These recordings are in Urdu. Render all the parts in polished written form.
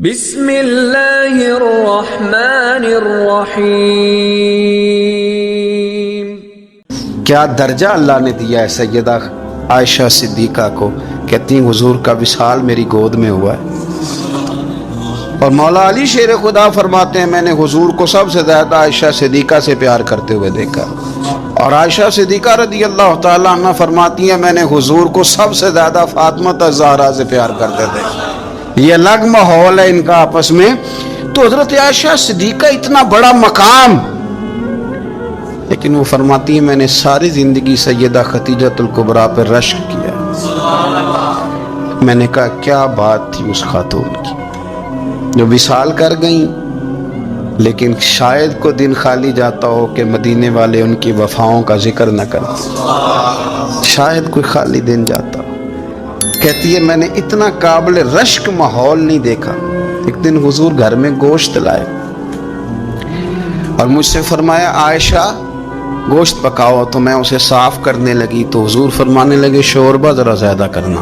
بسم اللہ الرحمن الرحیم۔ کیا درجہ اللہ نے دیا ہے سیدہ عائشہ صدیقہ کو، کہتی ہیں حضور کا وصال میری گود میں ہوا ہے۔ اور مولا علی شیر خدا فرماتے ہیں میں نے حضور کو سب سے زیادہ عائشہ صدیقہ سے پیار کرتے ہوئے دیکھا، اور عائشہ صدیقہ رضی اللہ تعالیٰ عنہ فرماتی ہیں میں نے حضور کو سب سے زیادہ فاطمہ الزہرا سے پیار کرتے تھے۔ یہ الگ ماحول ہے ان کا آپس میں۔ تو حضرت عائشہ صدیقہ اتنا بڑا مقام، لیکن وہ فرماتی ہیں میں نے ساری زندگی سیدہ خدیجہ الکبریٰ پر رشک کیا۔ میں نے کہا کیا بات تھی اس خاتون کی جو وصال کر گئیں، لیکن شاید کو دن خالی جاتا ہو کہ مدینے والے ان کی وفاؤں کا ذکر نہ کرتے، شاید کوئی خالی دن جاتا ہو۔ کہتی ہے میں نے اتنا قابل رشک ماحول نہیں دیکھا۔ ایک دن حضور گھر میں گوشت لائے اور مجھ سے فرمایا عائشہ گوشت پکاؤ، تو میں اسے صاف کرنے لگی تو حضور فرمانے لگے شوربہ ذرا زیادہ کرنا۔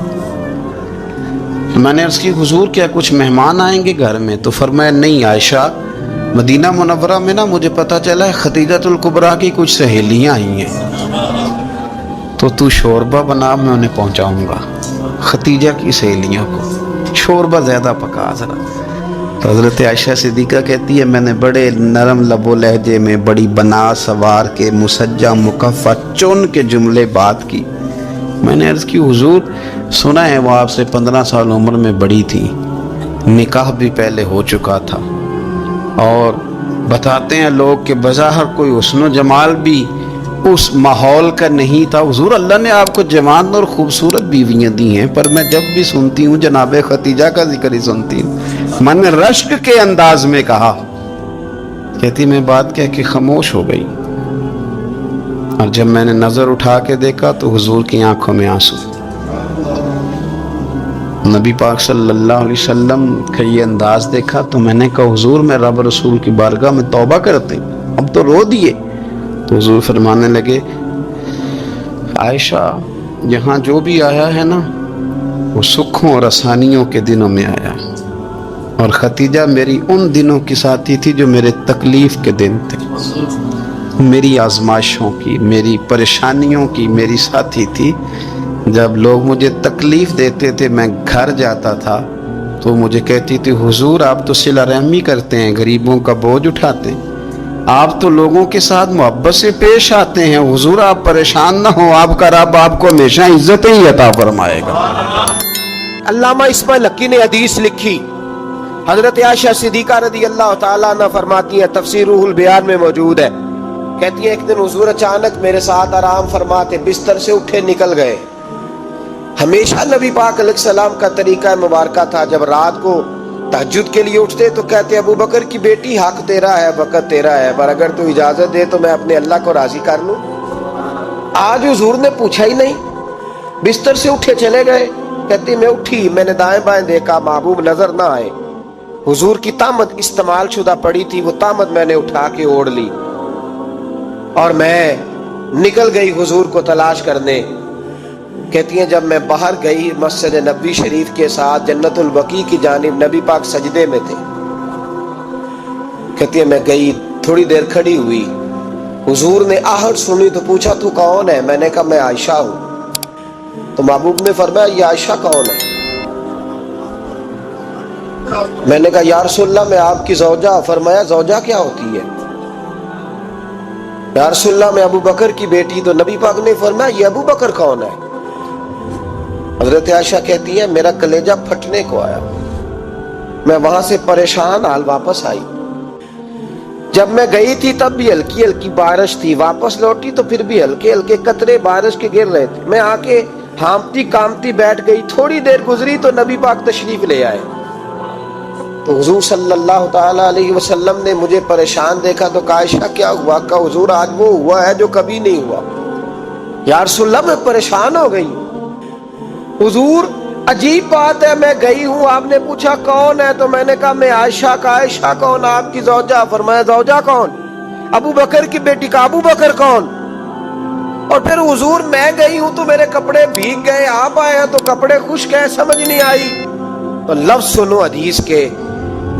میں نے عرض کی حضور کیا کچھ مہمان آئیں گے گھر میں؟ تو فرمایا نہیں عائشہ، مدینہ منورہ میں نا مجھے پتہ چلا ہے خدیجہ الکبریٰ کی کچھ سہیلیاں آئی ہیں، تو شوربہ بنا، میں انہیں پہنچاؤں گا، خدیجہ کی سہیلیوں کو شوربہ زیادہ پکا ذرا۔ تو حضرت عائشہ صدیقہ کہتی ہے میں نے بڑے نرم لب و لہجے میں بڑی بنا سوار کے مسجع مکفّع چن کے جملے بات کی۔ میں نے عرض کی حضور سنا ہے وہ آپ سے 15 سال عمر میں بڑی تھی، نکاح بھی پہلے ہو چکا تھا، اور بتاتے ہیں لوگ کہ بظاہر کوئی حسن و جمال بھی اس ماحول کا نہیں تھا۔ حضور اللہ نے آپ کو جوان اور خوبصورت بیویاں دی ہیں، پر میں جب بھی سنتی ہوں جناب خدیجہ کا ذکر ہی سنتی ہوں۔ میں نے رشک کے انداز میں کہا، کہتی میں بات کہہ کے خاموش ہو گئی، اور جب میں نے نظر اٹھا کے دیکھا تو حضور کی آنکھوں میں آنسو۔ نبی پاک صلی اللہ علیہ وسلم کا یہ انداز دیکھا تو میں نے کہا حضور میں رب رسول کی بارگاہ میں توبہ کرتے، اب تو رو دیے۔ تو حضور فرمانے لگے عائشہ یہاں جو بھی آیا ہے نا وہ سکھوں اور آسانیوں کے دنوں میں آیا، اور خدیجہ میری ان دنوں کی ساتھی تھی جو میرے تکلیف کے دن تھے، میری آزمائشوں کی، میری پریشانیوں کی میری ساتھی تھی۔ جب لوگ مجھے تکلیف دیتے تھے میں گھر جاتا تھا تو مجھے کہتی تھی حضور آپ تو صلہ رحمی کرتے ہیں، غریبوں کا بوجھ اٹھاتے ہیں، آپ تو لوگوں کے ساتھ محبت سے پیش آتے ہیں، حضور آپ پریشان نہ ہو، آپ کا رب آپ کو ہمیشہ عزتیں ہی عطا فرمائے گا۔ علامہ اسماعیل حقی نے حدیث لکھی، حضرت عائشہ صدیقہ رضی اللہ تعالیٰ عنہ فرماتی ہیں، تفسیر روح البیان میں موجود ہے، کہتی ہیں ایک دن حضور اچانک میرے ساتھ آرام فرماتے بستر سے اٹھے نکل گئے۔ ہمیشہ نبی پاک علیہ السلام کا طریقہ مبارکہ تھا جب رات کو تہجد کے لیے اٹھتے تو کہتے ابو بکر کی بیٹی حق تیرا ہے، وقت تیرا ہے، پر اگر تو اجازت دے تو میں اپنے اللہ کو راضی کر لوں۔ آج حضور نے پوچھا ہی نہیں، بستر سے اٹھے چلے گئے۔ کہتی میں اٹھی، میں نے دائیں بائیں دیکھا، محبوب نظر نہ آئے۔ حضور کی طامت استعمال شدہ پڑی تھی، وہ طامت میں نے اٹھا کے اوڑھ لی اور میں نکل گئی حضور کو تلاش کرنے۔ کہتی ہیں جب میں باہر گئی مسجد نبوی شریف کے ساتھ جنت البقیع کی جانب، نبی پاک سجدے میں تھے۔ کہتی ہیں میں گئی، تھوڑی دیر کھڑی ہوئی، حضور نے آہٹ سنی تو پوچھا تو کون ہے؟ میں نے کہا میں عائشہ ہوں۔ تو محبوب نے فرمایا یہ عائشہ کون ہے؟ میں نے کہا یا رسول اللہ میں آپ کی زوجہ۔ فرمایا زوجہ کیا ہوتی ہے؟ یا رسول اللہ میں ابو بکر کی بیٹی۔ تو نبی پاک نے فرمایا یہ ابو بکر کون ہے؟ حضرت عائشہ کہتی ہے میرا کلیجہ پھٹنے کو آیا، میں وہاں سے پریشان حال واپس آئی۔ جب میں گئی تھی تب بھی ہلکی ہلکی بارش تھی، واپس لوٹی تو پھر بھی ہلکے ہلکے قطرے بارش کے گر رہے تھے۔ میں آ کے ہامتی کامتی بیٹھ گئی، تھوڑی دیر گزری تو نبی پاک تشریف لے آئے۔ تو حضور صلی اللہ تعالیٰ علیہ وسلم نے مجھے پریشان دیکھا تو کہا عائشہ کیا ہوا؟ کہا حضور آج وہ ہوا ہے جو کبھی نہیں ہوا۔ یا رسول اللہ میں پریشان ہو گئی۔ حضور عجیب بات ہے، میں گئی ہوں، آپ نے پوچھا کون ہے تو میں نے کہا میں عائشہ۔ کا عائشہ کون؟ آپ کی زوجہ۔ فرمایا زوجہ کون؟ ابو بکر کی بیٹی۔ کا ابو بکر کون؟ اور پھر حضور میں گئی ہوں تو میرے کپڑے بھیگ گئے، آپ آئے ہیں تو کپڑے خشک ہیں، سمجھ نہیں آئی۔ تو لفظ سنو حدیث کے،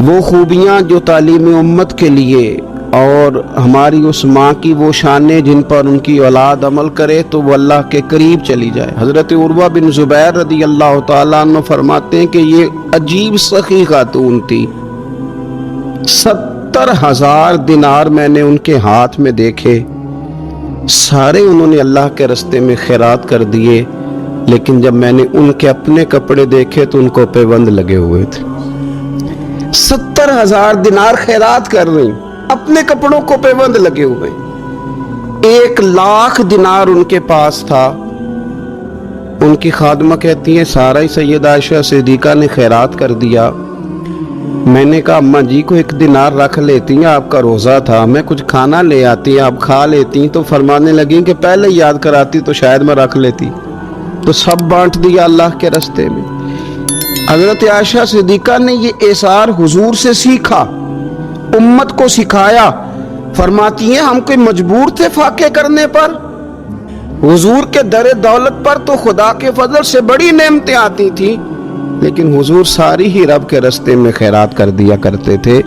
وہ خوبیاں جو تعلیم امت کے لیے اور ہماری اس ماں کی وہ شانیں جن پر ان کی اولاد عمل کرے تو وہ اللہ کے قریب چلی جائے۔ حضرت عروہ بن زبیر رضی اللہ تعالیٰ عنہ فرماتے ہیں کہ یہ عجیب سخی خاتون تھی، 70,000 دینار میں نے ان کے ہاتھ میں دیکھے، سارے انہوں نے اللہ کے راستے میں خیرات کر دیے، لیکن جب میں نے ان کے اپنے کپڑے دیکھے تو ان کو پیبند لگے ہوئے تھے۔ 70,000 دینار خیرات کر رہی، اپنے کپڑوں کو پیبند لگے ہوئے۔ 1,00,000 دینار ان کے پاس تھا۔ ان کی خادمہ کہتی ہیں سارا ہی سیدہ عائشہ صدیقہ نے خیرات کر دیا۔ میں نے کہا اماں جی کو 1 دینار رکھ لیتی ہیں، آپ کا روزہ تھا، میں کچھ کھانا لے آتی، آپ کھا لیتی۔ تو فرمانے لگیں کہ پہلے یاد کراتی تو شاید میں رکھ لیتی، تو سب بانٹ دیا اللہ کے راستے میں۔ حضرت عائشہ صدیقہ نے یہ اثار حضور سے سیکھا، امت کو سکھایا۔ فرماتی ہیں ہم کوئی مجبور تھے فاقے کرنے پر؟ حضور کے در دولت پر تو خدا کے فضل سے بڑی نعمتیں آتی تھیں، لیکن حضور ساری ہی رب کے راستے میں خیرات کر دیا کرتے تھے۔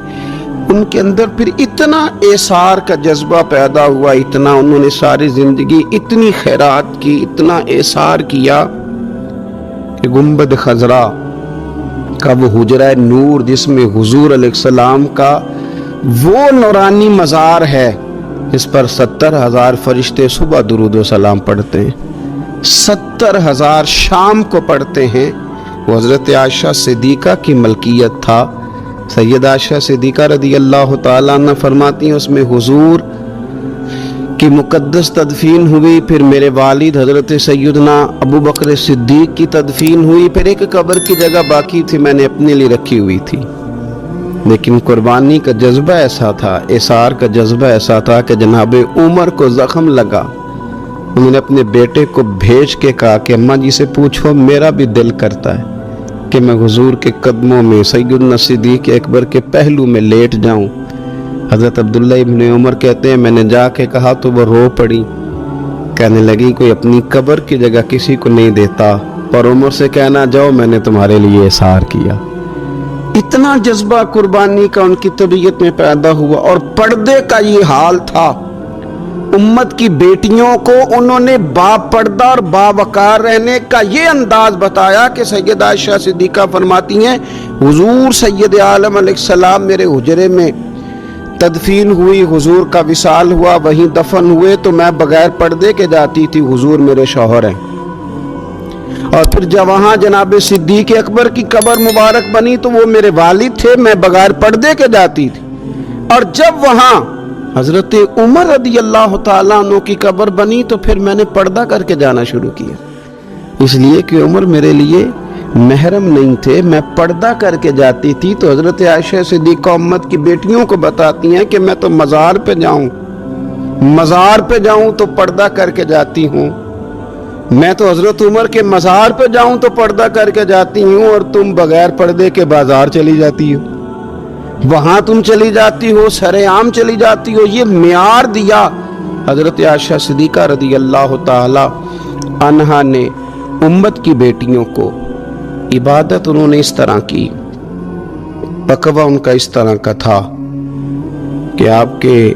ان کے اندر پھر اتنا اثار کا جذبہ پیدا ہوا، اتنا انہوں نے ساری زندگی اتنی خیرات کی، اتنا اثار کیا کہ گنبد خضرا کا وہ حجرہ نور جس میں حضور علیہ السلام کا وہ نورانی مزار ہے، اس پر 70,000 فرشتے صبح درود و سلام پڑھتے ہیں، 70,000 شام کو پڑھتے ہیں۔ وہ حضرت عائشہ صدیقہ کی ملکیت تھا۔ سیدہ عائشہ صدیقہ رضی اللہ تعالیٰ عنہ فرماتی ہیں اس میں حضور کی مقدس تدفین ہوئی، پھر میرے والد حضرت سیدنا ابو بکر صدیق کی تدفین ہوئی، پھر ایک قبر کی جگہ باقی تھی میں نے اپنے لیے رکھی ہوئی تھی۔ لیکن قربانی کا جذبہ ایسا تھا، اثار کا جذبہ ایسا تھا کہ جناب عمر کو زخم لگا، انہوں نے اپنے بیٹے کو بھیج کے کہا کہ اماں جی سے پوچھو میرا بھی دل کرتا ہے کہ میں حضور کے قدموں میں سیدنا صدیق اکبر کے پہلو میں لیٹ جاؤں۔ حضرت عبداللہ ابن عمر کہتے ہیں میں نے جا کے کہا تو وہ رو پڑی، کہنے لگی کوئی اپنی قبر کی جگہ کسی کو نہیں دیتا، پر عمر سے کہنا جاؤ میں نے تمہارے لیے اثار کیا۔ اتنا جذبہ قربانی کا ان کی طبیعت میں پیدا ہوا، اور پردے کا یہ حال تھا۔ امت کی بیٹیوں کو انہوں نے با پردہ اور باوقار رہنے کا یہ انداز بتایا کہ سیدہ عائشہ صدیقہ فرماتی ہیں حضور سید عالم علیہ السلام میرے حجرے میں تدفین ہوئی، حضور کا وصال ہوا، وہیں دفن ہوئے تو میں بغیر پردے کے جاتی تھی، حضور میرے شوہر ہیں۔ اور پھر جب وہاں جناب صدیق اکبر کی قبر مبارک بنی تو وہ میرے والد تھے، میں بغیر پردے کے جاتی تھی۔ اور جب وہاں حضرت عمر رضی اللہ تعالیٰ عنہ کی قبر بنی تو پھر میں نے پردہ کر کے جانا شروع کیا، اس لیے کہ عمر میرے لیے محرم نہیں تھے، میں پردہ کر کے جاتی تھی۔ تو حضرت عائشہ صدیقہ امت کی بیٹیوں کو بتاتی ہیں کہ میں تو مزار پہ جاؤں تو پردہ کر کے جاتی ہوں، میں تو حضرت عمر کے مزار پہ جاؤں تو پردہ کر کے جاتی ہوں، اور تم بغیر پردے کے بازار چلی جاتی ہو، وہاں تم چلی جاتی ہو، سرے عام چلی جاتی ہو۔ یہ معیار دیا حضرت عائشہ صدیقہ رضی اللہ تعالی عنہا نے امت کی بیٹیوں کو۔ عبادت انہوں نے اس طرح کی، تقویٰ ان کا اس طرح کا تھا کہ آپ کے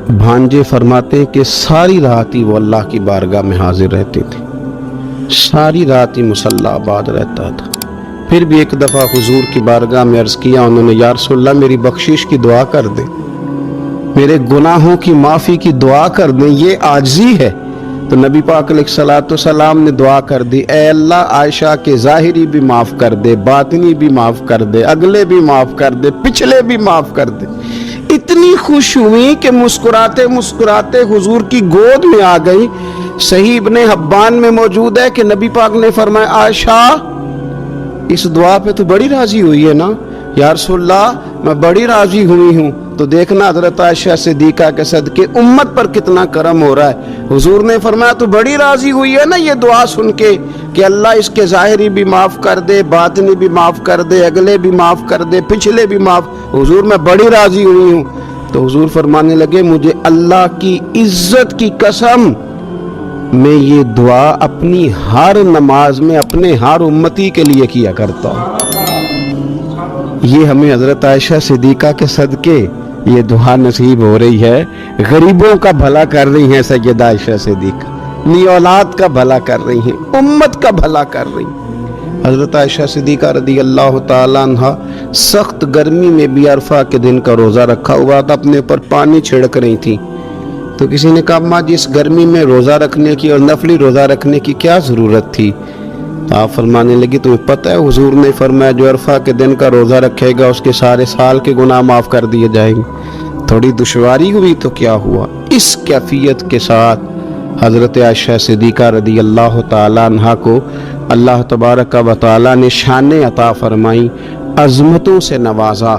بھانجے فرماتے ہیں کہ ساری رات ہی وہ اللہ کی بارگاہ میں حاضر رہتے تھے، ساری رات ہی مصلی آباد رہتا تھا۔ پھر بھی ایک دفعہ حضور کی بارگاہ میں عرض کیا انہوں نے، یا رسول اللہ میری بخشش کی دعا کر دیں، میرے گناہوں کی معافی کی دعا کر دیں، یہ عاجزی ہے۔ تو نبی پاک علیہ الصلوۃ والسلام نے دعا کر دی، اے اللہ عائشہ کے ظاہری بھی معاف کر دے، باطنی بھی معاف کر دے، اگلے بھی معاف کر دے، پچھلے بھی معاف کر دے۔ اتنی خوش ہوئی کہ مسکراتے مسکراتے حضور کی گود میں آ گئی۔ صحیح ابن حبان میں موجود ہے کہ نبی پاک نے فرمایا عائشہ اس دعا پہ تو بڑی راضی ہوئی ہے نا؟ یا رسول اللہ میں بڑی راضی ہوئی ہوں۔ تو دیکھنا حضرت عائشہ صدیقہ کے صدقے امت پر کتنا کرم ہو رہا ہے۔ حضور نے فرمایا تو بڑی راضی ہوئی ہے نا یہ دعا سن کے کہ اللہ اس کے ظاہری بھی معاف کر دے، باطنی بھی معاف کر دے، اگلے بھی معاف کر دے، پچھلے بھی معاف۔ حضور میں بڑی راضی ہوئی ہوں۔ تو حضور فرمانے لگے مجھے اللہ کی عزت کی قسم میں یہ دعا اپنی ہر نماز میں اپنے ہر امتی کے لیے کیا کرتا ہوں۔ یہ ہمیں حضرت عائشہ صدیقہ کے صدقے یہ دعا نصیب ہو رہی ہے. غریبوں کا بھلا کر رہی ہیں سیدہ عائشہ صدیقہ, اپنی اولاد کا بھلا کر رہی ہیں, امت کا بھلا کر رہی ہیں. حضرت عائشہ صدیقہ رضی اللہ تعالیٰ عنہ سخت گرمی میں بھی عرفہ کے دن کا روزہ رکھا ہوا تھا, اپنے اوپر پانی چھڑک رہی تھی. تو کسی نے کہا اماں جی اس گرمی میں روزہ رکھنے کی اور نفلی روزہ رکھنے کی کیا ضرورت تھی؟ تو آپ فرمانے لگی تمہیں پتہ ہے حضور نے فرمایا جو عرفہ کے دن کا روزہ رکھے گا اس کے سارے سال کے گناہ معاف کر دیے جائیں گے. تھوڑی دشواری ہوئی تو کیا ہوا. اس کیفیت کے ساتھ حضرت عائشہ صدیقہ رضی اللہ تعالیٰ عنہ کو اللہ تبارک و تعالیٰ نے شانیں عطا فرمائی, عظمتوں سے نوازا,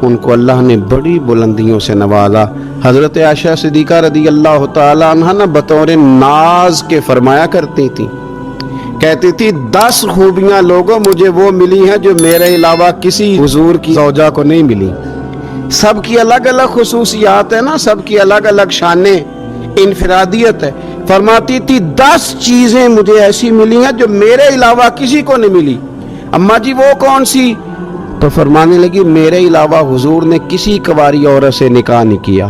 ان کو اللہ نے بڑی بلندیوں سے نوازا. حضرت عائشہ صدیقہ رضی اللہ تعالیٰ عنہ نہ بطور ناز کے فرمایا کرتی تھی, کہتی تھی 10 خوبیاں لوگوں مجھے وہ ملی ہیں جو میرے علاوہ کسی حضور کی زوجہ کو نہیں ملی. سب کی الگ الگ خصوصیات ہیں نا, سب کی الگ الگ شانیں, انفرادیت ہے. فرماتی تھی 10 چیزیں مجھے ایسی ملی ہیں جو میرے علاوہ کسی کو نہیں ملی. اماں جی وہ کون سی؟ تو فرمانے لگی میرے علاوہ حضور نے کسی کنواری عورت سے نکاح نہیں کیا.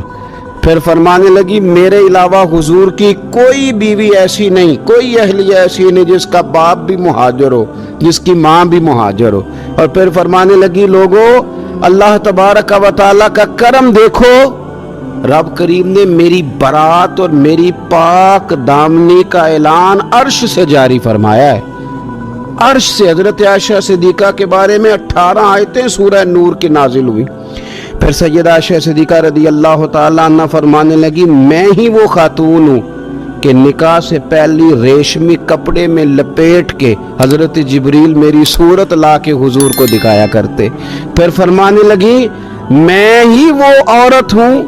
پھر فرمانے لگی میرے علاوہ حضور کی کوئی بیوی ایسی نہیں, کوئی اہلیہ ایسی نہیں جس کا باپ بھی مہاجر ہو, جس کی ماں بھی مہاجر ہو. اور پھر فرمانے لگی لوگوں اللہ تبارک و تعالیٰ کا کرم دیکھو, رب کریم نے میری برات اور میری پاک دامنی کا اعلان عرش سے جاری فرمایا ہے. عرش سے حضرت عائشہ صدیقہ کے بارے میں 18 آیتیں سورہ نور کی نازل ہوئی. پھر سیدہ عائشہ صدیقہ رضی اللہ تعالیٰ عنہ فرمانے لگی میں ہی وہ خاتون ہوں کہ نکاح سے پہلی ریشمی کپڑے میں لپیٹ کے حضرت جبریل میری صورت لا کے حضور کو دکھایا کرتے. پھر فرمانے لگی میں ہی وہ عورت ہوں,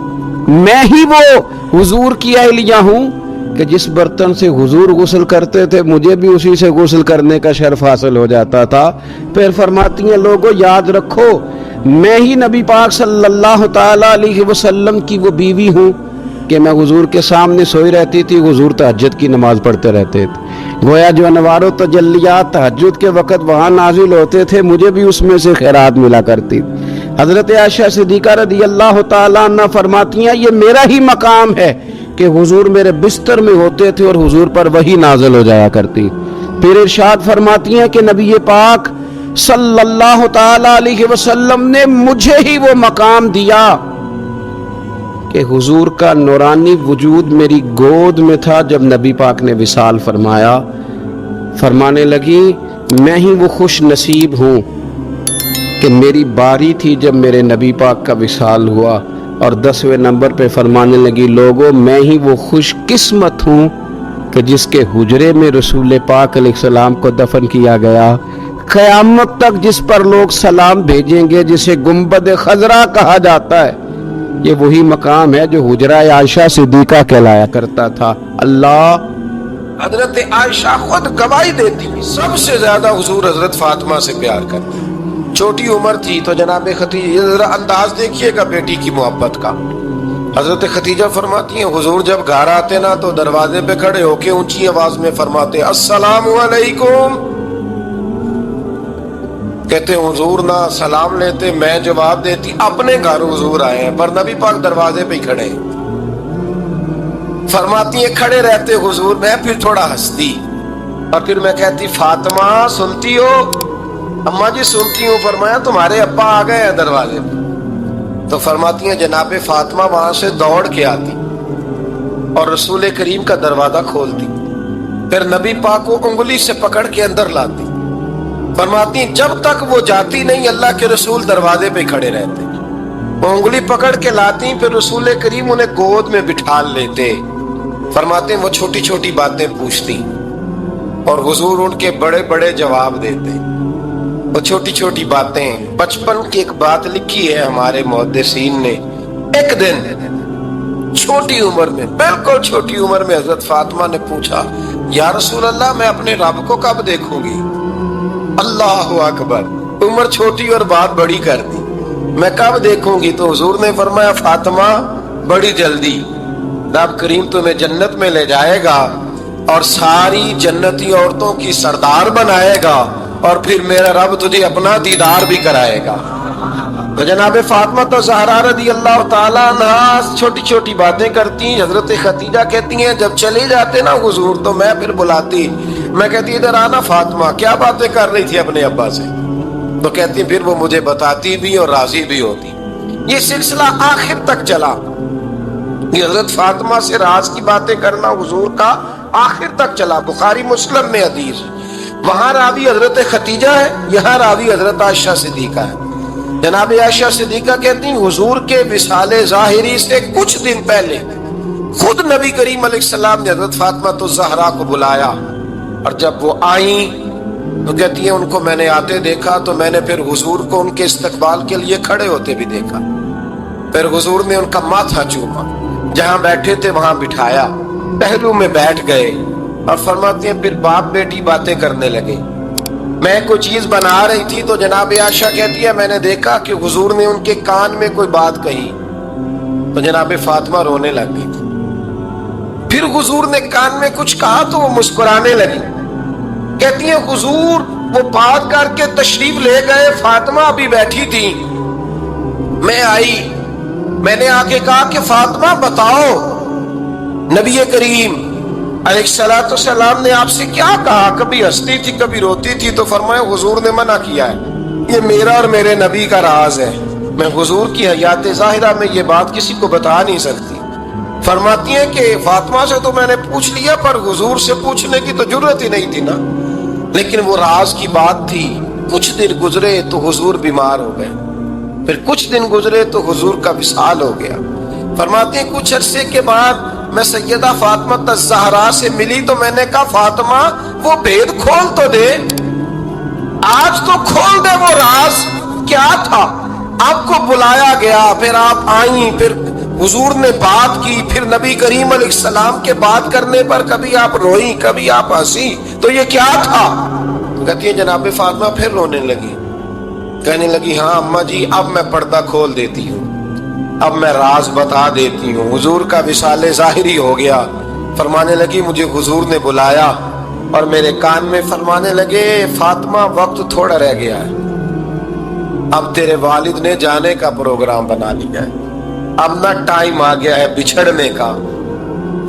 میں ہی وہ حضور کی اہلیہ ہوں کہ جس برتن سے حضور غسل کرتے تھے مجھے بھی اسی سے غسل کرنے کا شرف حاصل ہو جاتا تھا. پھر فرماتی ہیں لوگوں یاد رکھو میں ہی نبی پاک صلی اللہ تعالیٰ علیہ وسلم کی وہ بیوی ہوں کہ میں حضور کے سامنے سوئی رہتی تھی, حضور تہجد کی نماز پڑھتے رہتے تھے. گویا جو انوار و تجلیات تہجد کے وقت وہاں نازل ہوتے تھے مجھے بھی اس میں سے خیرات ملا کرتی. حضرت عائشہ صدیقہ رضی اللہ تعالیٰ عنہ فرماتی ہیں یہ میرا ہی مقام ہے کہ حضور میرے بستر میں ہوتے تھے اور حضور پر وحی نازل ہو جایا کرتی. پھر ارشاد فرماتی ہیں کہ نبی پاک صلی اللہ تعالیٰ علیہ وسلم نے مجھے ہی وہ مقام دیا کہ حضور کا نورانی وجود میری گود میں تھا جب نبی پاک نے وصال فرمایا. فرمانے لگی میں ہی وہ خوش نصیب ہوں کہ میری باری تھی جب میرے نبی پاک کا وصال ہوا. اور 10ویں نمبر پہ فرمانے لگی لوگوں میں ہی وہ خوش قسمت ہوں کہ جس کے حجرے میں رسول پاک علیہ السلام کو دفن کیا گیا. قیامت تک جس پر لوگ سلام بھیجیں گے جسے گنبد خضرا کہا جاتا ہے یہ وہی مقام ہے جو حجرہ عائشہ صدیقہ کہلایا کرتا تھا. اللہ حضرت عائشہ خود گواہی دیتی سب سے زیادہ حضور حضرت فاطمہ سے پیار کرتی. چھوٹی عمر تھی تو جناب خدیجہ ذرا انداز دیکھیے گا بیٹی کی محبت کا. حضرت خدیجہ فرماتی ہیں حضور جب گھر آتے نا تو دروازے پہ کھڑے ہو کے اونچی آواز میں فرماتے السلام علیکم. کہتے حضور نہ سلام لیتے میں جواب دیتی اپنے گھر حضور آئے ہیں پر نبی پاک دروازے پہ ہی کھڑے ہیں. فرماتی ہیں کھڑے رہتے حضور میں پھر تھوڑا ہنستی اور پھر میں کہتی فاطمہ سنتی ہو؟ اماں جی سنتی ہوں. فرمایا تمہارے ابا آ گئے ہیں دروازے پہ. تو فرماتی ہیں جناب فاطمہ وہاں سے دوڑ کے آتی اور رسول کریم کا دروازہ کھولتی, پھر نبی پاک کو انگلی سے پکڑ کے اندر لاتی. فرماتی ہیں جب تک وہ جاتی نہیں اللہ کے رسول دروازے پہ کھڑے رہتے. وہ انگلی پکڑ کے لاتی پھر رسول کریم انہیں گود میں بٹھا لیتے. فرماتے ہیں وہ چھوٹی چھوٹی باتیں پوچھتی اور حضور ان کے بڑے بڑے جواب دیتے. وہ چھوٹی چھوٹی باتیں بچپن کی ایک بات لکھی ہے ہمارے محدثین نے. ایک دن چھوٹی عمر میں بالکل چھوٹی عمر میں حضرت فاطمہ نے پوچھا یا رسول اللہ میں اپنے رب کو کب دیکھوں گی؟ اللہ اکبر, عمر چھوٹی اور بات بڑی کر دی. میں کب دیکھوں گی؟ تو حضور نے فرمایا فاطمہ بڑی جلدی رب کریم تمہیں جنت میں لے جائے گا اور ساری جنتی عورتوں کی سردار بنائے گا اور پھر میرا رب تجھے اپنا دیدار بھی کرائے گا. تو جناب فاطمہ تو زہرا رضی اللہ تعالیٰ عنہا چھوٹی چھوٹی باتیں کرتی. حضرت خدیجہ کہتی ہیں جب چلے جاتے نا حضور تو میں پھر بلاتی, میں کہتی ادھر آنا فاطمہ, کیا باتیں کر رہی تھی اپنے ابا سے؟ تو کہتی پھر وہ مجھے بتاتی بھی اور راضی بھی ہوتی. یہ سلسلہ آخر تک چلا. یہ حضرت فاطمہ سے راز کی باتیں کرنا حضور کا آخر تک چلا. بخاری مسلم میں حدیث, وہاں راوی حضرت خدیجہ ہے, یہاں راوی حضرت عائشہ صدیقہ ہے. جناب عائشہ صدیقہ کہتی ہیں حضور کے وصال ظاہری سے کچھ دن پہلے خود نبی کریم علیہ السلام نے حضرت فاطمہ الزہرا کو بلایا, اور جب وہ آئیں تو کہتی ہیں ان کو میں نے آتے دیکھا تو میں نے پھر حضور کو ان کے استقبال کے لیے کھڑے ہوتے بھی دیکھا. پھر حضور نے ان کا ماتھا چوما, جہاں بیٹھے تھے وہاں بٹھایا, پہلو میں بیٹھ گئے, اور فرماتے ہیں پھر باپ بیٹی باتیں کرنے لگے. میں کوئی چیز بنا رہی تھی تو جناب عائشہ کہتی ہے میں نے دیکھا کہ حضور نے ان کے کان میں کوئی بات کہی تو جناب فاطمہ رونے لگ گئی. پھر حضور نے کان میں کچھ کہا تو وہ مسکرانے لگی. کہتی ہیں حضور وہ بات کر کے تشریف لے گئے, فاطمہ ابھی بیٹھی تھی, میں آئی, میں نے آ کے کہا کہ فاطمہ بتاؤ نبی کریم علیہ الصلوۃ والسلام نے آپ سے کیا کہا؟ کبھی ہنستی تھی کبھی روتی تھی. تو فرمایا حضور نے منع کیا ہے, یہ میرا اور میرے نبی کا راز ہے, میں حضور کی حیات ظاہرہ میں یہ بات کسی کو بتا نہیں سکتی. فرماتی ہیں کہ فاطمہ سے تو میں نے پوچھ لیا پر حضور سے پوچھنے کی تو ضرورت ہی نہیں تھی نا, لیکن وہ راز کی بات تھی. کچھ دن گزرے تو حضور بیمار ہو گئے, پھر کچھ دن گزرے تو حضور کا وصال ہو گیا. فرماتے ہیں کچھ عرصے کے بعد میں سیدہ فاطمہ الزہرا سے ملی تو میں نے کہا فاطمہ وہ بھید کھول تو دے, آج تو کھول دے وہ راز کیا تھا. آپ کو بلایا گیا, پھر آپ آئیں, پھر حضور نے بات کی, پھر نبی کریم علیہ السلام کے بات کرنے پر کبھی آپ روئیں کبھی آپ ہنسی, تو یہ کیا تھا؟ کہتی ہے جناب فاطمہ پھر رونے لگی, کہنے لگی ہاں اماں جی اب میں پردہ کھول دیتی ہوں, اب میں راز بتا دیتی ہوں. حضور کا وصال ظاہری ہو گیا. فرمانے لگی مجھے حضور نے بلایا اور میرے کان میں فرمانے لگے فاطمہ وقت تھوڑا رہ گیا ہے, اب تیرے والد نے جانے کا پروگرام بنا لیا ہے, اب نہ ٹائم آ گیا ہے بچھڑنے کا.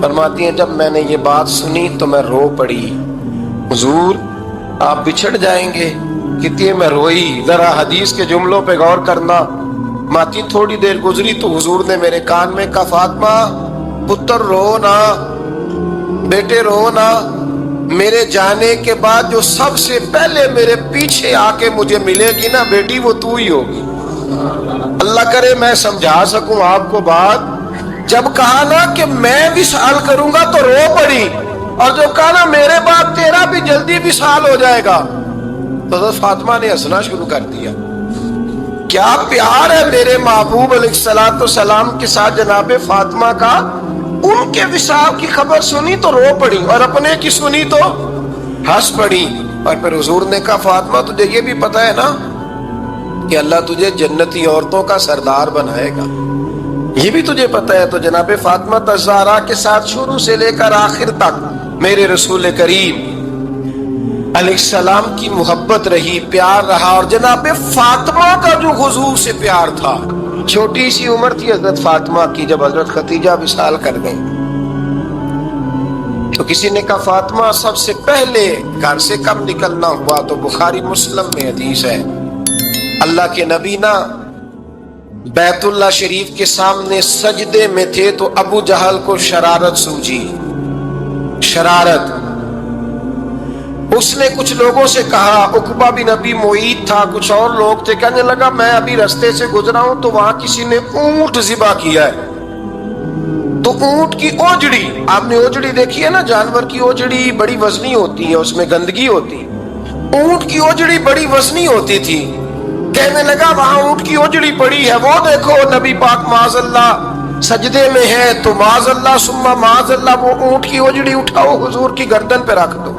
فرماتی ہیں جب میں نے یہ بات سنی تو میں رو پڑی, حضور آپ بچھڑ جائیں گے. کہتی ہے میں روئی. ذرا حدیث کے جملوں پہ غور کرنا. ماتی تھوڑی دیر گزری تو حضور نے میرے کان میں کہا فاطمہ پتر رو نا, بیٹے رو نا, میرے جانے کے بعد جو سب سے پہلے میرے پیچھے آ کے مجھے ملے گی نا بیٹی وہ تو ہی ہوگی. اللہ کرے میں سمجھا سکوں آپ کو بات. جب کہا نا کہ میں وصال کروں گا تو رو پڑی, اور جو کہا نا میرے بعد تیرا بھی جلدی وصال ہو جائے گا تو حضرت فاطمہ نے ہنسنا شروع کر دیا. کیا پیار ہے میرے محبوب علیہ الصلوۃ والسلام کے ساتھ جناب فاطمہ کا. ان کے وصال کی خبر سنی تو رو پڑی, اور اپنے کی سنی تو ہنس پڑی. اور پھر حضور نے کہا فاطمہ تجھے یہ بھی پتا ہے نا کہ اللہ تجھے جنتی عورتوں کا سردار بنائے گا, یہ بھی تجھے پتا ہے. تو جناب فاطمہ الزہرا کے ساتھ شروع سے لے کر آخر تک میرے رسول کریم علیہ السلام کی محبت رہی, پیار رہا. اور جناب فاطمہ کا جو حضور سے پیار تھا, چھوٹی سی عمر تھی حضرت فاطمہ کی جب حضرت خدیجہ وصال کر گئی تو کسی نے کہا فاطمہ سب سے پہلے گھر سے کب نکلنا ہوا؟ تو بخاری مسلم میں حدیث ہے, اللہ کے نبی نا بیت اللہ شریف کے سامنے سجدے میں تھے تو ابو جہل کو شرارت سوجی, شرارت. اس نے کچھ لوگوں سے کہا, عقبہ بن ابی معیط تھا, کچھ اور لوگ تھے, کہنے لگا میں ابھی رستے سے گزرا ہوں تو وہاں کسی نے اونٹ ذبح کیا ہے. تو اونٹ کی اوجڑی, آپ نے اوجڑی دیکھی ہے نا, جانور کی اوجڑی بڑی وزنی ہوتی ہے, اس میں گندگی ہوتی. اونٹ کی اوجڑی بڑی وزنی ہوتی تھی. کہنے لگا وہاں اونٹ کی اوجڑی پڑی ہے, وہ دیکھو نبی پاک معاذ اللہ سجدے میں ہے, تو معاذ اللہ ثم معاذ اللہ وہ اونٹ کی اوجڑی اٹھاؤ حضور کی گردن پہ رکھ دو.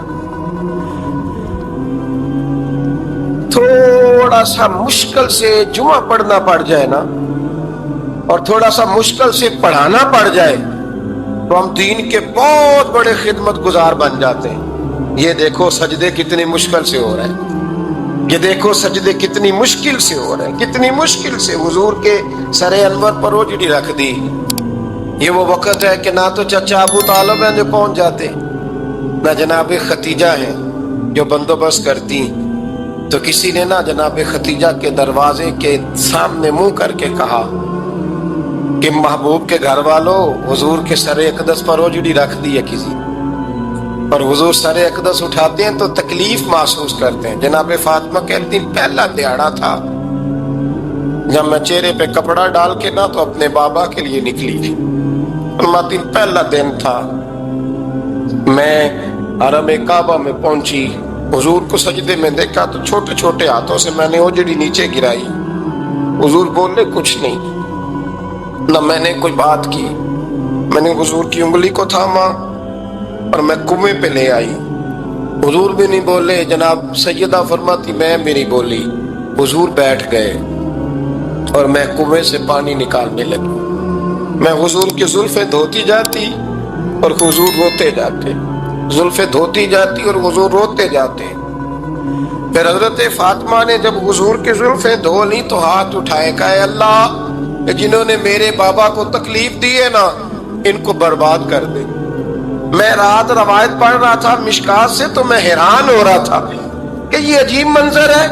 تھوڑا سا مشکل سے جمعہ پڑھنا پڑ جائے نا, اور تھوڑا سا مشکل سے پڑھانا پڑ جائے تو ہم دین کے بہت بڑے خدمت گزار بن جاتے ہیں. یہ دیکھو سجدے کتنی مشکل سے ہو رہے ہیں, یہ دیکھو سجدے کتنی مشکل سے ہو رہے ہیں، کتنی مشکل سے حضور کے سر انور پر اوجڑی رکھ دی۔ یہ وہ وقت ہے کہ نہ تو چچا ابو طالب ہیں جو پہنچ جاتے، نہ جناب ختیجہ ہیں جو بندوبست کرتی، تو کسی نے نہ جناب ختیجہ کے دروازے کے سامنے منہ کر کے کہا کہ محبوب کے گھر والوں حضور کے سر اقدس پر اوجڑی رکھ دی ہے کسی، اور حضور سر اقدس اٹھاتے ہیں تو تکلیف محسوس کرتے ہیں۔ جناب فاطمہ کہتی پہلا دیہڑا تھا جب میں چہرے پہ کپڑا ڈال کے نہ تو اپنے بابا کے لیے نکلی، فرماتی پہلا دن تھا، میں حرم کعبہ میں پہنچی، حضور کو سجدے میں دیکھا تو چھوٹے چھوٹے ہاتھوں سے میں نے اوجڑی نیچے گرائی، حضور بولے کچھ نہیں، نہ میں نے کوئی بات کی، میں نے حضور کی انگلی کو تھاما اور میں کنویں پہ لے آئی، حضور بھی نہیں بولے، جناب سیدہ فرماتی میں میری بولی، حضور بیٹھ گئے اور میں کنویں سے پانی نکالنے لگی، میں حضور کی زلفیں دھوتی جاتی اور حضور روتے جاتے، زلفیں دھوتی جاتی اور حضور روتے جاتے۔ پھر حضرت فاطمہ نے جب حضور کی زلفیں دھو لی تو ہاتھ اٹھائے، کہا اے اللہ جنہوں نے میرے بابا کو تکلیف دی ہے نا ان کو برباد کر دے۔ میں رات روایت پڑھ رہا تھا مشکات سے تو میں حیران ہو رہا تھا کہ یہ عجیب منظر ہے،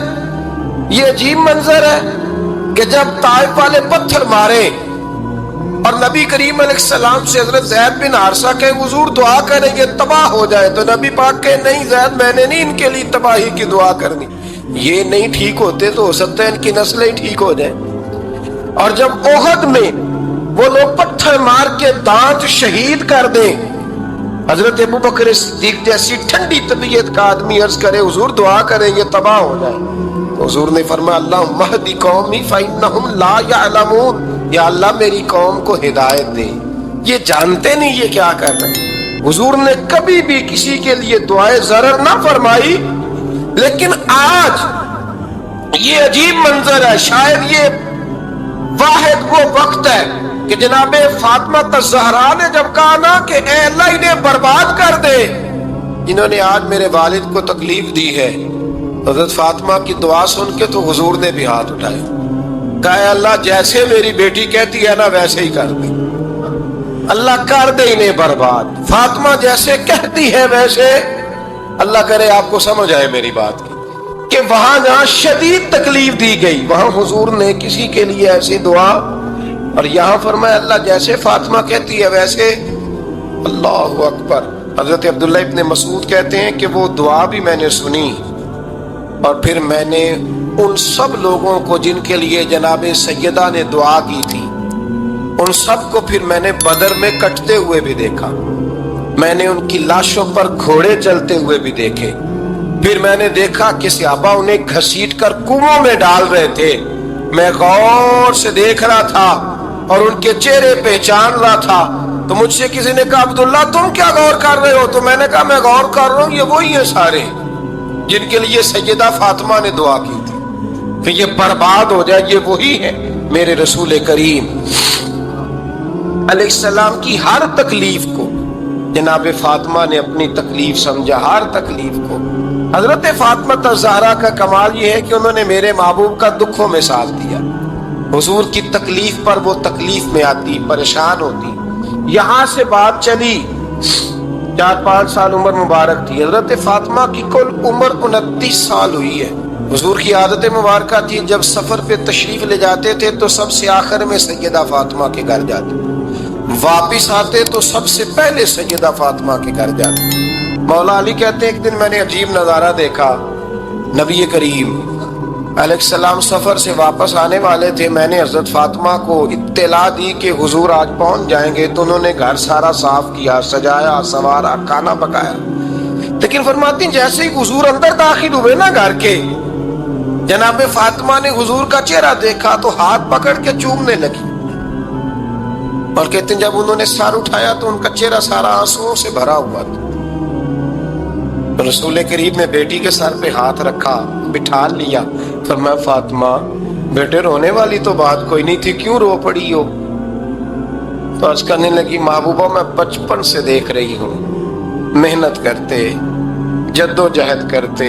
یہ عجیب منظر ہے کہ جب طائف والے پتھر مارے اور نبی کریم علیہ السلام سے حضرت زید بن حارثہ کہ حضور دعا کریں گے تباہ ہو جائے، تو نبی پاک کہ نہیں زید میں نے نہیں ان کے لیے تباہی کی دعا کرنی، یہ نہیں ٹھیک ہوتے تو ہو سکتا ہے ان کی نسلیں ٹھیک ہو جائیں۔ اور جب احد میں وہ لوگ پتھر مار کے دانت شہید کر دیں، حضرت ابو بکر صدیق جیسی ٹھنڈی طبیعت کا آدمی عرض کرے حضور دعا کریں گے تباہ ہو جائے، حضور نے فرمایا اللہم اہدی قومی فإنہم لا یعلمون، یا اللہ میری قوم کو ہدایت دے، یہ جانتے نہیں یہ کیا کر رہے ہیں۔ حضور نے کبھی بھی کسی کے لیے دعائے ضرر نہ فرمائی، لیکن آج یہ عجیب منظر ہے، شاید یہ واحد وہ وقت ہے کہ جناب فاطمہ الزہرا نے جب کہا نا کہ اے اللہ انہیں برباد کر دے جنہوں نے آج میرے والد کو تکلیف دی ہے، حضرت فاطمہ کی دعا سن کے تو حضور نے بھی ہاتھ اٹھائے، کہا اے اللہ جیسے میری بیٹی کہتی ہے نا ویسے ہی کر دے، اللہ کر دے انہیں برباد، فاطمہ جیسے کہتی ہے ویسے، اللہ کرے آپ کو سمجھ آئے میری بات کی کہ وہاں جہاں شدید تکلیف دی گئی وہاں حضور نے کسی کے لیے ایسی دعا، اور یہاں فرمایا اللہ جیسے فاطمہ کہتی ہے ویسے، اللہ اکبر۔ حضرت عبداللہ ابن مسعود کہتے ہیں کہ وہ دعا بھی میں نے سنی، اور پھر میں نے ان سب لوگوں کو جن کے لیے جناب سیدہ نے دعا کی تھی ان سب کو پھر میں نے بدر میں کٹتے ہوئے بھی دیکھا، میں نے ان کی لاشوں پر گھوڑے چلتے ہوئے بھی دیکھے، پھر میں نے دیکھا کہ صحابہ انہیں گھسیٹ کر کنووں میں ڈال رہے تھے، میں غور سے دیکھ رہا تھا اور ان کے چہرے پہچان رہا تھا، تو مجھ سے کسی نے کہا عبداللہ تم کیا غور کر رہے ہو؟ تو میں نے کہا میں غور کر رہا ہوں یہ وہی ہیں سارے جن کے لیے سیدہ فاطمہ نے دعا کی تھی کہ یہ برباد ہو جائے، یہ وہی ہے میرے رسول کریم علیہ السلام کی ہر تکلیف کو جناب فاطمہ نے اپنی تکلیف سمجھا، ہر تکلیف کو۔ حضرت فاطمہ الزہرا کا کمال یہ ہے کہ انہوں نے میرے محبوب کا دکھوں میں ساتھ دیا، حضور کی تکلیف پر وہ تکلیف میں آتی، پریشان ہوتی۔ یہاں سے بات چلی 4-5 سال عمر مبارک تھی، حضرت فاطمہ کی کل عمر 29 سال ہوئی ہے۔ حضور کی عادت مبارکہ تھی جب سفر پہ تشریف لے جاتے تھے تو سب سے آخر میں سیدہ فاطمہ کے گھر جاتے، واپس آتے تو سب سے پہلے سیدہ فاطمہ کے گھر جاتے۔ مولا علی کہتے ہیں ایک دن میں نے عجیب نظارہ دیکھا، نبی کریم علیہ السلام سفر سے واپس آنے والے تھے، میں نے حضرت فاطمہ کو اطلاع دی کہ حضور آج پہنچ جائیں گے، تو انہوں نے گھر سارا صاف کیا، سجایا، سنوارا، کھانا پکایا، لیکن فرماتی جیسے ہی حضور اندر داخل ہوئے نا گھر کے، جناب فاطمہ نے حضور کا چہرہ دیکھا تو ہاتھ پکڑ کے چومنے لگی، اور کہتے ہیں جب انہوں نے سر اٹھایا تو ان کا چہرہ سارا آنسوؤں سے بھرا ہوا تھا۔ رسول کریم نے بیٹی کے سر پہ ہاتھ رکھا، بٹھا لیا، فرمایا فاطمہ بیٹے رونے والی تو بات کوئی نہیں تھی، کیوں رو پڑی ہو؟ تو عرض کرنے لگی محبوبہ میں بچپن سے دیکھ رہی ہوں محنت کرتے، جد و جہد کرتے،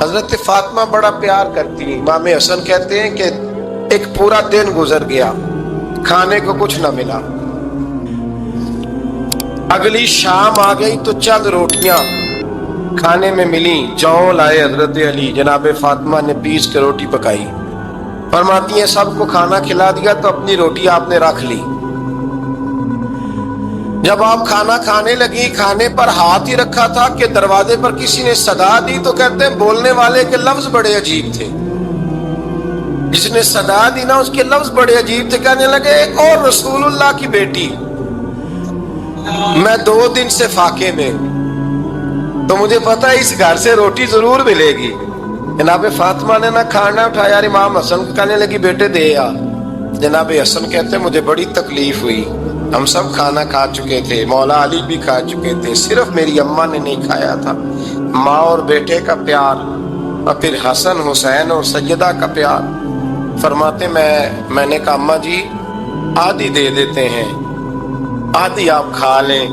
حضرت فاطمہ بڑا پیار کرتی ہیں. امام حسن کہتے ہیں کہ ایک پورا دن گزر گیا, کھانے کو کچھ نہ ملا. اگلی شام آ گئی تو چند روٹیاں کھانے میں ملی. جاؤ لائے حضرت علی, جناب فاطمہ نے پیس کے روٹی پکائی. فرماتی ہیں سب کو کھانا کھلا دیا تو اپنی روٹی آپ نے رکھ لی. جب آپ کھانا کھانے لگی, کھانے پر ہاتھ ہی رکھا تھا کہ دروازے پر کسی نے صدا دی. تو کہتے ہیں بولنے والے کے لفظ بڑے عجیب تھے. جس نے صدا دی نا اس کے لفظ بڑے عجیب تھے. کہنے لگے اور رسول اللہ کی بیٹی, میں 2 دن سے فاقے میں, تو مجھے پتا ہے اس گھر سے روٹی ضرور ملے گی. جناب فاطمہ نے نہ کھانا اٹھایا. امام حسن کہنے لگی بیٹے دے آ. جناب حسن کہتے ہیں مجھے بڑی تکلیف ہوئی. ہم سب کھانا کھا چکے تھے, مولا علی بھی کھا چکے تھے, صرف میری اماں نے نہیں کھایا تھا. ماں اور بیٹے کا پیار, اور پھر حسن حسین اور سیدہ کا پیار. فرماتے میں نے کہا اماں جی آدھی دے دیتے ہیں, آدھی آپ کھا لیں.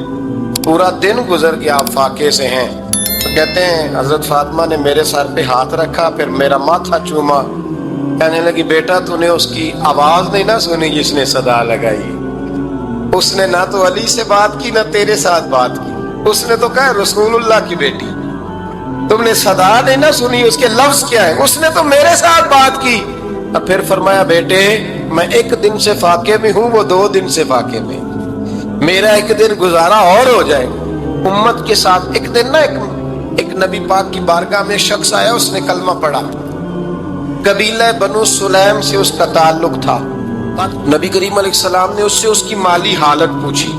پورا دن گزر گیا, آپ فاقے سے ہیں. تو کہتے ہیں حضرت فاطمہ نے میرے سر پہ ہاتھ رکھا, پھر میرا ماتھا چوما. کہنے لگی بیٹا تو نے اس کی آواز نہیں نہ سنی جس نے صدا لگائی. اس نے نہ تو علی سے بات کی نہ تیرے ساتھ بات کی. اس نے تو کہا رسول اللہ کی بیٹی. تم نے صدا نہیں نہ سنی, اس کے لفظ کیا ہے. اس نے تو میرے ساتھ بات کی. اور پھر فرمایا بیٹے میں 1 دن سے فاقے میں ہوں, وہ 2 دن سے فاقے میں. میرا 1 دن گزارا اور ہو جائے امت کے ساتھ. ایک دن نا ایک نبی پاک کی بارگاہ میں شخص آیا, اس نے کلمہ پڑھا. قبیلہ بنو سلیم سے اس کا تعلق تھا. نبی کریم علیہ السلام نے اس سے اس کی مالی حالت پوچھی.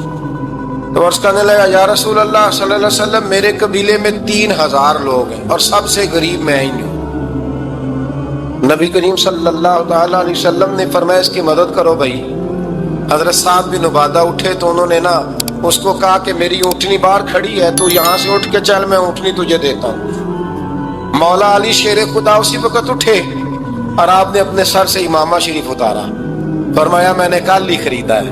تو عرض کرنے لگا یا رسول اللہ صلی اللہ علیہ وسلم میرے قبیلے میں 3000 لوگ ہیں اور سب سے غریب میں ہی ہوں. نبی کریم صلی اللہ تعالی علیہ وسلم نے فرمایا اس کی مدد کرو بھائی. حضرت سعد بن عبادہ اٹھے تو انہوں نے نا اس کو کہا کہ میری اونٹنی باہر کھڑی ہے, تو یہاں سے اٹھ کے چل, میں اونٹنی تجھے دیتا ہوں. مولا علی شیر خدا اسی وقت اٹھے اور آپ نے اپنے سر سے امامہ شریف اتارا. فرمایا میں نے کل ہی خریدا ہے,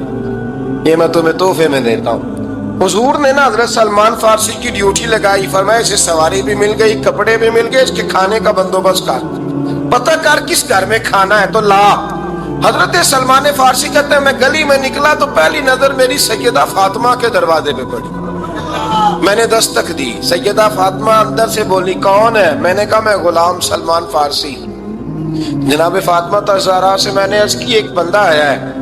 یہ میں تمہیں تحفے میں دیتا ہوں. حضور نے نا حضرت سلمان فارسی کی ڈیوٹی لگائی. فرمایا اسے سواری بھی مل گئی, کپڑے بھی مل گئے, اس کے کھانے کا بندوبست کر, پتہ کر کس گھر میں کھانا ہے تو لا. حضرت سلمان فارسی کہتے ہیں میں گلی میں نکلا تو پہلی نظر میری سیدہ فاطمہ کے دروازے پہ پڑی. میں نے دستک دی, سیدہ فاطمہ اندر سے بولی کون ہے. میں نے کہا میں غلام سلمان فارسی. جناب فاطمہ تزہرا سے میں نے عرض کی ایک بندہ آیا ہے,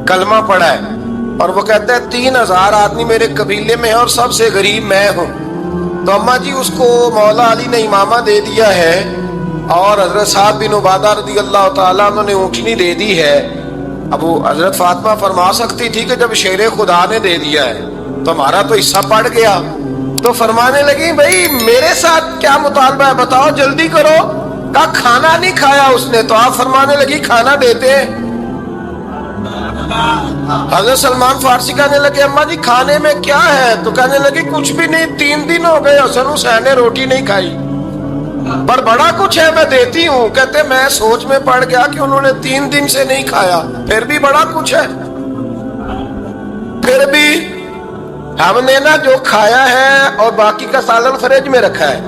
کلمہ پڑھا ہے, اور وہ کہتا ہے 3000 آدمی میرے قبیلے میں ہیں اور سب سے غریب میں ہوں. تو اماں جی اس کو مولا علی نے امامہ دے دیا ہے اور حضرت سعد بن عبادہ رضی اللہ تعالیٰ عنہ نے اونٹنی دے دی ہے. اب وہ حضرت فاطمہ فرما سکتی تھی کہ جب شیر خدا نے دے دیا ہے تو ہمارا تو حصہ پڑ گیا. تو فرمانے لگی بھائی میرے ساتھ کیا مطالبہ ہے بتاؤ, جلدی کرو. کہا کھانا نہیں کھایا اس نے. تو آپ فرمانے لگی کھانا دیتے. حضرت سلمان فارسی کہنے لگے اماں جی کھانے میں کیا ہے. تو کہنے لگی کچھ بھی نہیں, 3 دن ہو گئے حسن حسین نے روٹی نہیں کھائی, پر بڑا کچھ ہے میں دیتی ہوں. کہتے میں سوچ میں پڑ گیا کہ انہوں نے 3 دن سے نہیں کھایا, پھر بھی بڑا کچھ ہے. پھر بھی ہم نے نا جو کھایا ہے اور باقی کا سالن فریج میں رکھا ہے,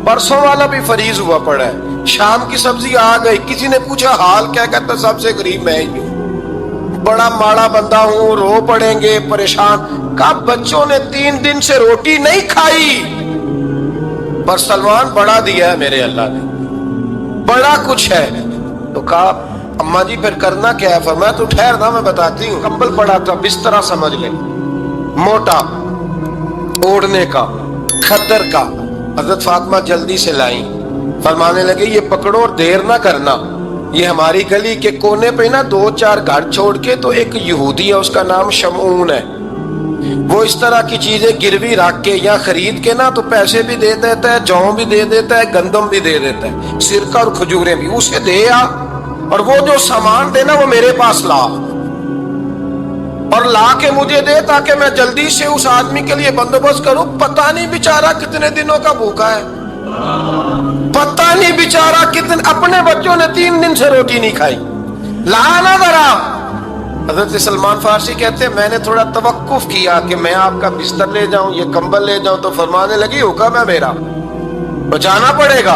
پرسوں والا بھی فریز ہوا پڑا ہے. شام کی سبزی آ گئی, کسی نے پوچھا حال کیا, کہتا سب سے غریب میں ہی ہوں, بڑا ماڑا بندہ ہوں, رو پڑیں گے, پریشان. کہا بچوں نے 3 دن سے روٹی نہیں کھائی, پر سلمان بڑا دیا ہے میرے اللہ نے, بڑا کچھ ہے. تو کہا اماں جی پھر کرنا کیا ہے. فرمایا تو ٹھہر نا میں بتاتی ہوں. کمبل پڑا تھا, بسترا سمجھ لیں, موٹا اوڑھنے کا, کھدر کا. حضرت فاطمہ جلدی سے لائیں. فرمانے لگے یہ پکڑو اور دیر نہ کرنا. یہ ہماری گلی کے کونے پہ نا 2-4 گھر چھوڑ کے تو ایک یہودی ہے, اس کا نام شمعون ہے, وہ اس طرح کی چیزیں گروی رکھ کے یا خرید کے نا تو پیسے بھی دے دیتا ہے, جوں بھی دے دیتا ہے, گندم بھی دے دیتا ہے, سرکہ اور کھجوریں بھی. اسے دے آ, اور وہ جو سامان دینا وہ میرے پاس لا, اور لا کے مجھے دے تاکہ میں جلدی سے اس آدمی کے لیے بندوبست کروں. پتہ نہیں بیچارہ کتنے دنوں کا بھوکا ہے, پتہ نہیں بیچارہ کتنے, اپنے بچوں نے 3 دن سے روٹی نہیں کھائی. لا نہ ذرا. حضرت سلمان فارسی کہتے ہیں میں نے تھوڑا توقف کیا کہ میں آپ کا بستر لے جاؤں, یہ کمبل لے جاؤں. تو فرمانے لگی حکم ہے میرا, بچانا پڑے گا.